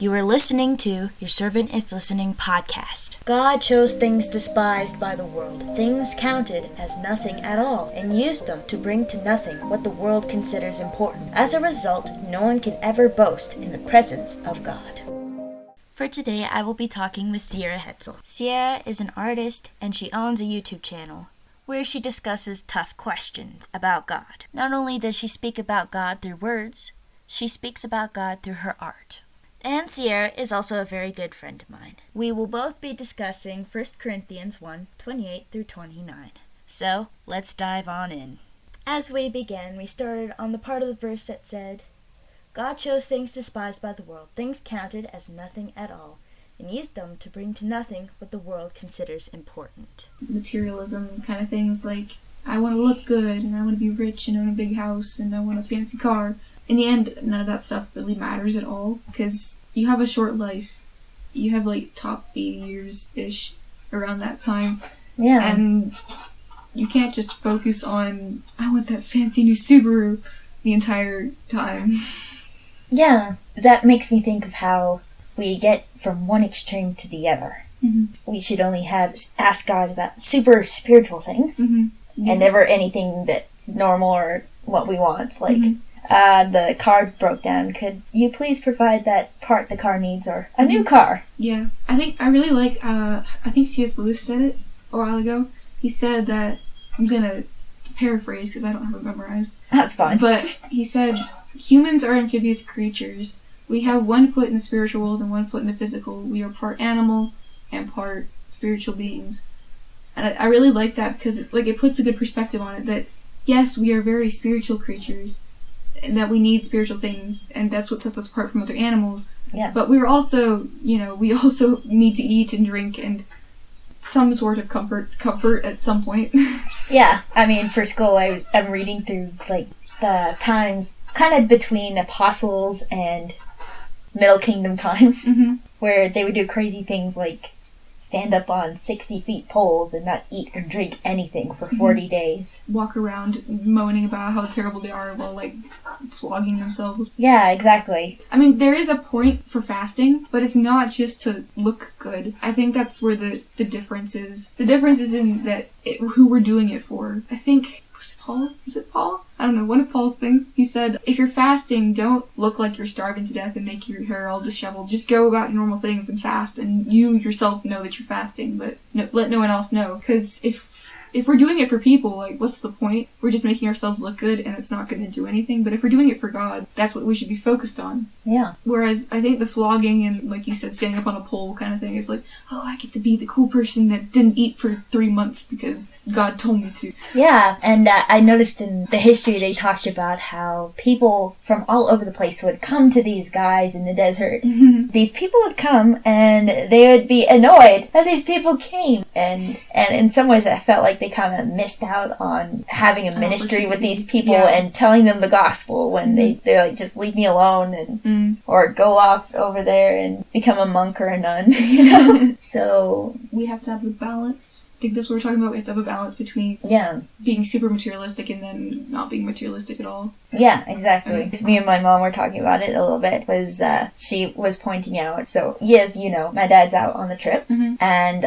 You are listening to Your Servant is Listening podcast. God chose things despised by the world, things counted as nothing at all, and used them to bring to nothing what the world considers important. As a result, no one can ever boast in the presence of God. For today, I will be talking with Sierra Hetzel. Sierra is an artist, and she owns a YouTube channel where she discusses tough questions about God. Not only does she speak about God through words, she speaks about God through her art. And Sierra is also a very good friend of mine. We will both be discussing 1 Corinthians 1:28 through 29. So, let's dive on in. As we began, we started on the part of the verse that said, God chose things despised by the world, things counted as nothing at all, and used them to bring to nothing what the world considers important. Materialism kind of things like, I want to look good, and I want to be rich, and own a big house, and I want a fancy car. In the end, none of that stuff really matters at all, because you have a short life. You have, top 80 years-ish around that time. Yeah. And you can't just focus on, I want that fancy new Subaru the entire time. Yeah, that makes me think of how we get from one extreme to the other. Mm-hmm. We should only ask God about super spiritual things, mm-hmm. yeah. and never anything that's normal or what we want, like... Mm-hmm. The car broke down. Could you please provide that part the car needs, or a new car? Yeah. I really like, I think C.S. Lewis said it a while ago. He said that, I'm gonna paraphrase because I don't have it memorized. That's fine. But he said, humans are amphibious creatures. We have one foot in the spiritual world and one foot in the physical. We are part animal and part spiritual beings. And I really like that because it's it puts a good perspective on it that, yes, we are very spiritual creatures, and that we need spiritual things, and that's what sets us apart from other animals. Yeah. But we're also, we also need to eat and drink and some sort of comfort at some point. Yeah, I mean, for school, I'm reading through, the times kind of between apostles and Middle Kingdom times, mm-hmm. where they would do crazy things like stand up on 60-foot poles and not eat or drink anything for 40 days. Walk around moaning about how terrible they are while, flogging themselves. Yeah, exactly. I mean, there is a point for fasting, but it's not just to look good. I think that's where the difference is. The difference is in who we're doing it for. I think... Paul? Is it Paul? I don't know, one of Paul's things. He said, if you're fasting, don't look like you're starving to death and make your hair all disheveled. Just go about normal things and fast, and you yourself know that you're fasting, but let no one else know. Because if we're doing it for people, what's the point? We're just making ourselves look good, and it's not going to do anything. But if we're doing it for God, that's what we should be focused on. Yeah. Whereas I think the flogging and, like you said, standing up on a pole kind of thing is I get to be the cool person that didn't eat for 3 months because God told me to. Yeah, and I noticed in the history they talked about how people from all over the place would come to these guys in the desert. Mm-hmm. These people would come, and they would be annoyed that these people came. And in some ways I felt like they kind of missed out on having a ministry with these people and telling them the gospel when they're like, just leave me alone, and or go off over there and become a monk or a nun. So we have to have a balance. I think that's what we're talking about. We have to have a balance between being super materialistic and then not being materialistic at all. Yeah, exactly. Me and my mom were talking about it a little bit, she was pointing out, so yes, my dad's out on the trip, and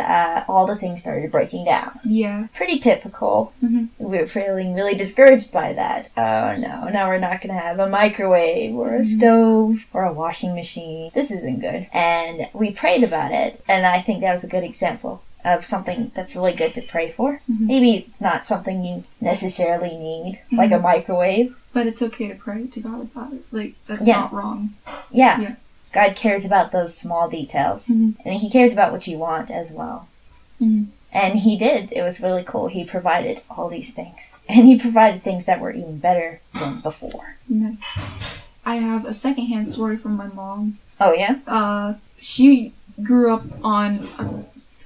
all the things started breaking down. Yeah. Pretty typical. We were feeling really discouraged by that. Oh no, now we're not going to have a microwave or a stove or a washing machine. This isn't good. And we prayed about it, and I think that was a good example of something that's really good to pray for. Maybe it's not something you necessarily need, like a microwave. But it's okay to pray to God about it. That's not wrong. Yeah. God cares about those small details. And He cares about what you want as well. And He did. It was really cool. He provided all these things. And He provided things that were even better than before. Nice. I have a secondhand story from my mom. Oh, yeah? She grew up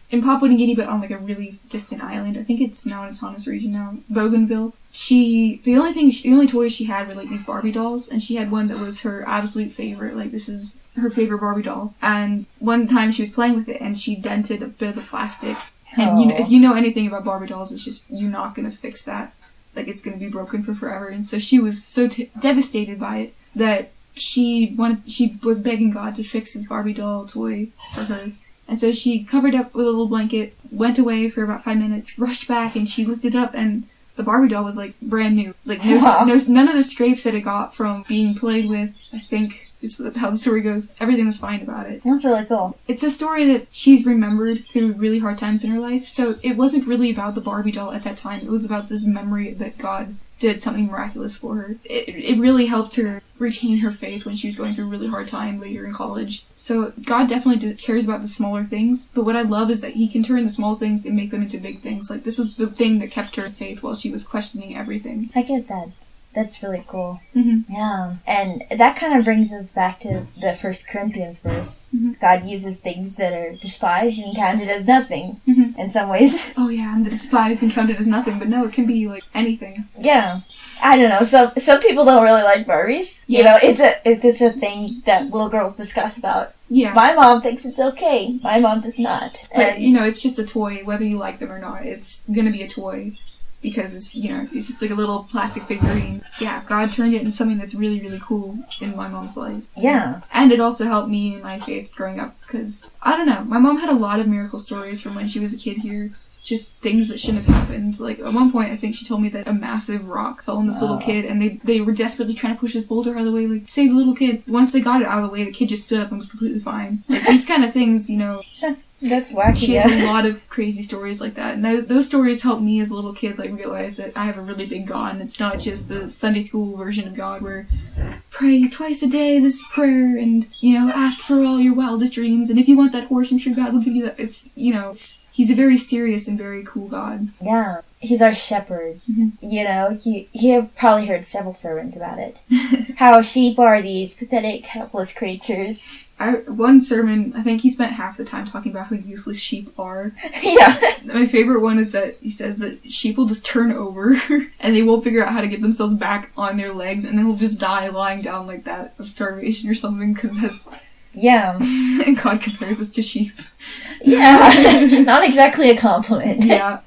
in Papua New Guinea, but on a really distant island. I think it's now an autonomous region now. Bougainville. The only toys she had were these Barbie dolls, and she had one that was her absolute favorite. This is her favorite Barbie doll. And one time she was playing with it, and she dented a bit of the plastic. And if you know anything about Barbie dolls, it's just, you're not gonna fix that. It's gonna be broken for forever. And so she was so devastated by it that she was begging God to fix his Barbie doll toy for her. And so she covered up with a little blanket, went away for about 5 minutes, rushed back, and she lifted it up, and the Barbie doll was, like, brand new. Like, none of the scrapes that it got from being played with, I think, is how the story goes. Everything was fine about it. That's really cool. It's a story that she's remembered through really hard times in her life, so it wasn't really about the Barbie doll at that time. It was about this memory that God did something miraculous for her. It really helped her retain her faith when she was going through a really hard time later in college. So God definitely cares about the smaller things, but what I love is that he can turn the small things and make them into big things. Like, this is the thing that kept her faith while she was questioning everything. I get that. That's really cool. Mm-hmm. Yeah. And that kind of brings us back to the 1 Corinthians verse. Mm-hmm. God uses things that are despised and counted as nothing Mm-hmm. in some ways. Oh yeah, and despised and counted as nothing, but no, it can be, like, anything. Yeah. I don't know. Some people don't really like Barbies. Yeah. You know, it's a thing that little girls discuss about. Yeah. My mom thinks it's okay. My mom does not. But, you know, it's just a toy, whether you like them or not. It's gonna be a toy. Because it's, you know, it's just like a little plastic figurine. Yeah, God turned it into something that's really, really cool in my mom's life. So. Yeah. And it also helped me in my faith growing up, because, I don't know, my mom had a lot of miracle stories from when she was a kid here. Just things that shouldn't have happened. Like, at one point, I think she told me that a massive rock fell on this little kid, and they were desperately trying to push this boulder out of the way, like, save the little kid. Once they got it out of the way, the kid just stood up and was completely fine. Like, these kind of things, you know. That's wacky. She has a lot of crazy stories like that. And those stories helped me as a little kid, like, realize that I have a really big God, and it's not just the Sunday school version of God where pray twice a day this prayer and, you know, ask for all your wildest dreams, and if you want that horse, I'm sure God will give you that. It's, you know, he's a very serious and very cool God. Yeah. He's our shepherd. Mm-hmm. You know, you have probably heard several sermons about it. How sheep are these pathetic, helpless creatures. One sermon, I think he spent half the time talking about how useless sheep are. Yeah. My favorite one is that he says that sheep will just turn over and they won't figure out how to get themselves back on their legs, and they'll just die lying down like that of starvation or something, because that's... Yeah. And God compares us to sheep. Yeah. Not exactly a compliment. Yeah.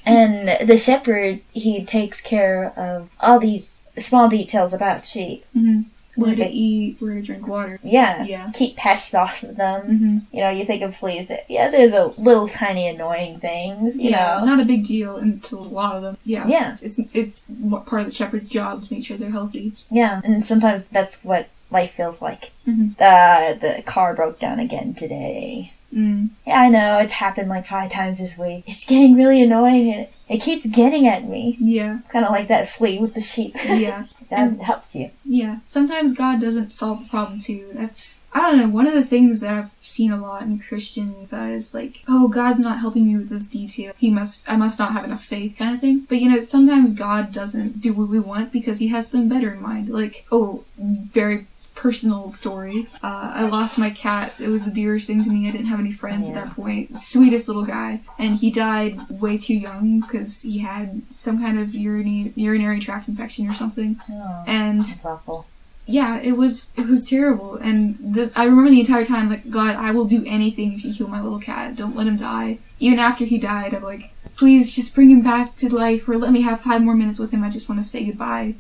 And the shepherd, he takes care of all these small details about sheep. Mm-hmm. Where to eat, where to drink water. Yeah. Yeah. Keep pests off of them. Mm-hmm. You know, you think of fleas that, yeah, they're the little tiny annoying things, you know. Not a big deal until a lot of them. Yeah. Yeah. It's part of the shepherd's job to make sure they're healthy. Yeah. And sometimes that's what life feels like. Mm-hmm. The car broke down again today. Mm. Yeah, I know, it's happened like 5 times this week. It's getting really annoying. It keeps getting at me. Yeah. Kind of like that flea with the sheep. Yeah. That helps you. Yeah. Sometimes God doesn't solve the problem too. That's, I don't know, one of the things that I've seen a lot in Christian is like, oh, God's not helping me with this detail. I must not have enough faith kind of thing. But you know, sometimes God doesn't do what we want because he has something better in mind. Like, oh, very personal story. I lost my cat. It was the dearest thing to me. I didn't have any friends at that point. Sweetest little guy. And he died way too young because he had some kind of urinary tract infection or something. Oh, and that's awful. Yeah, it was terrible. And I remember the entire time, like, God, I will do anything if you heal my little cat. Don't let him die. Even after he died, I'm like, please just bring him back to life, or let me have 5 more minutes with him. I just want to say goodbye.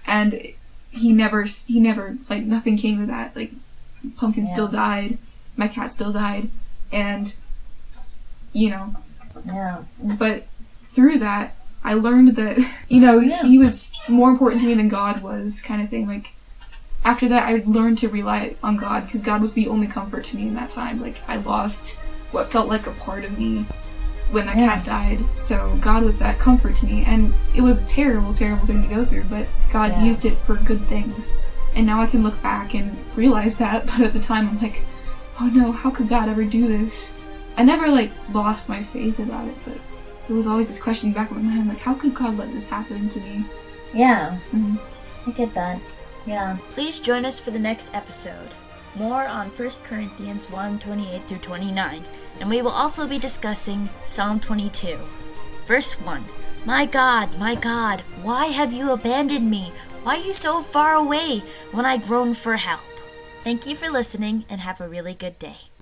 And he never, like, nothing came of that. Like, Pumpkin still died, my cat still died, and, you know. Yeah. But through that, I learned that, you know, he was more important to me than God was, kind of thing. Like, after that, I learned to rely on God, because God was the only comfort to me in that time. Like, I lost what felt like a part of me when that cat died. So God was that comfort to me, and it was a terrible, terrible thing to go through, but God used it for good things. And now I can look back and realize that, but at the time I'm like, oh no, how could God ever do this? I never, like, lost my faith about it, but there was always this question back in my mind, like, how could God let this happen to me? Yeah. Mm-hmm. I get that. Yeah. Please join us for the next episode. More on 1 Corinthians 1:28 through 29, and we will also be discussing Psalm 22. Verse 1. My God, why have you abandoned me? Why are you so far away when I groan for help? Thank you for listening, and have a really good day.